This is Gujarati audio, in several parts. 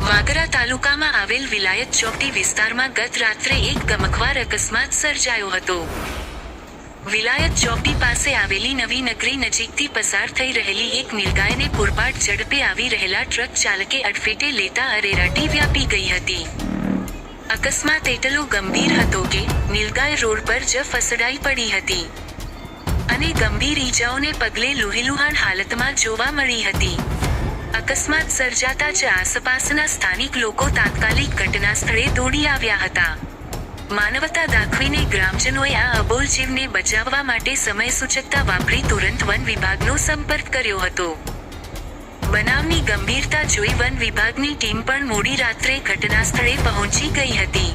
વાગરા તાલુકામાં આવેલ વિલાયત ચોકડી વિસ્તારમાં ગત રાત્રે એક ગમખ્વાર અકસ્માત સર્જાયો હતો। વિલાયત ચોકડી પાસે આવેલી નવી નગરી નજીકથી પસાર થઈ રહેલી એક નીલગાયને પૂરપાટ ઝડપે આવી રહેલા ટ્રક ચાલકે અડફેટે લેતા અરેરાટી વ્યાપી ગઈ હતી। અકસ્માત એટલો ગંભીર હતો કે નીલગાય રોડ પર જ ફસડાઈ પડી હતી અને ગંભીર ઈજાઓને પગલે લુહીલુહાણ હાલતમાં જોવા મળી હતી। અકસ્માત સર્જાતા જ આસપાસના સ્થાનિક લોકો તાત્કાલિક ઘટના સ્થળે દોડી આવ્યા હતા। માનવતા દાખવીને ગ્રામજનોએ આ અબોલ જીવને બચાવવા માટે સમય સૂચકતા વાપરી તુરંત વન વિભાગનો સંપર્ક કર્યો હતો। બનાવની ગંભીરતા જોઈ વન વિભાગની ટીમ પણ મોડી રાત્રે ઘટના સ્થળે પહોંચી ગઈ હતી।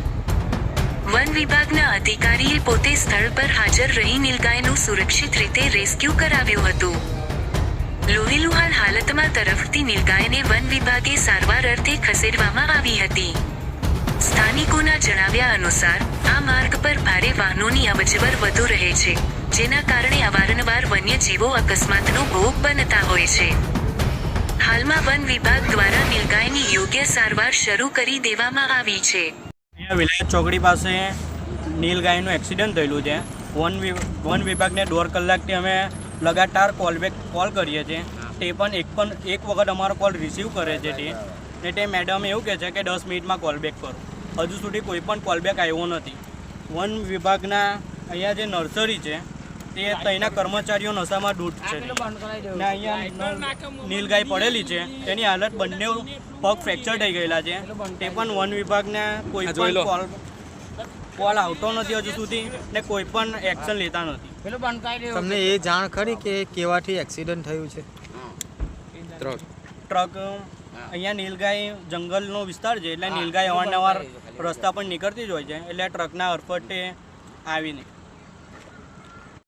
વન વિભાગના અધિકારીએ પોતે સ્થળ પર હાજર રહી નીલગાયનું સુરક્ષિત રીતે રેસ્ક્યુ કરાવ્યું હતું। લોહીલુહાણ હાલતમાં તરફડતી નીલગાયને વન વિભાગે સારવાર અર્થે ખસેડવામાં આવી હતી। સ્થાનિકોના જણાવ્યા અનુસાર આ માર્ગ પર ભારે વાહનોની અવરજવર વધુ રહે છે, જેના કારણે અવારનવાર વન્યજીવો અકસ્માતનો ભોગ બનતા હોય છે। હાલમાં વન વિભાગ દ્વારા નીલગાયની યોગ્ય સારવાર શરૂ કરી દેવામાં આવી છે। અહીંયા વિલાયત ચોકડી પાસે નીલગાયનું એક્સિડન્ટ થયેલું છે। વન વિભાગને 1.5 કલાકથી અમે લગાતાર કોલ કરીએ છીએ, તે પણ એક વખત અમારો કોલ રિસીવ કરે છે તે મેડમ એવું કહે છે કે 10 મિનિટમાં કોલબેક કરો। હજુ સુધી કોઈ પણ કોલબેક આવ્યો નથી। વન વિભાગના અહીંયા જે નર્સરી છે તે ત્યાંના કર્મચારીઓ નશામાં ડૂટ છે ને અહીંયા નીલગાય પડેલી છે, તેની હાલત બંને પગ ફ્રેક્ચર થઈ ગયેલા છે। તે પણ વન વિભાગના કોઈ પણ કોલ આવતો નથી હજુ સુધી ને કોઈ પણ એક્શન લેતા નથી। તમને એ જાણ ખરી કે કેવાથી એક્સિડન્ટ થયું છે? ટ્રક અહીંયા નીલગાય જંગલનો વિસ્તાર છે એટલે નીલગાય અવારનવાર રસ્તા પર નીકળતી જ હોય છે, એટલે ટ્રકના અડફેટે આવીને